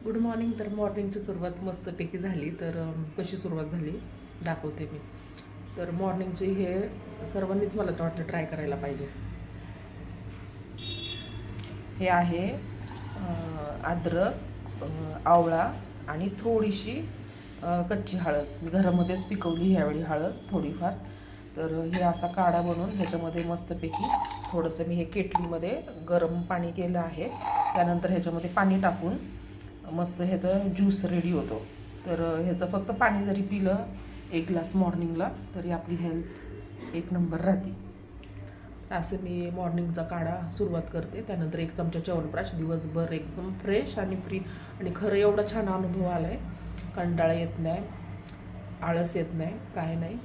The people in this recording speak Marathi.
Good morning. तर मॉर्निंगची सुरुवात मस्तपैकी झाली. तर कशी सुरुवात झाली दाखवते मी. तर मॉर्निंगची हे सर्वांनीच मला तर वाटतं ट्राय करायला पाहिजे. हे आहे अद्रक, आवळा आणि थोडीशी कच्ची हळद. मी घरामध्येच पिकवली ह्यावेळी हळद थोडीफार. तर हे असा काढा बनवून ह्याच्यामध्ये मस्तपैकी थोडंसं मी हे केटलीमध्ये गरम पाणी केलं आहे. त्यानंतर ह्याच्यामध्ये पाणी टाकून मस्त ह्याचं ज्यूस रेडी होतो. तर ह्याचं फक्त पाणी जरी पिलं 1 ग्लास मॉर्निंगला तरी आपली हेल्थ 1 नंबर राहते. असं मी मॉर्निंगचा काढा सुरुवात करते. त्यानंतर 1 चमचा च्यवनप्रकाश. दिवसभर एकदम फ्रेश आणि फ्री. आणि खरं एवढा छान अनुभव आला आहे, कंटाळा येत नाही, आळस येत नाही, काय नाही.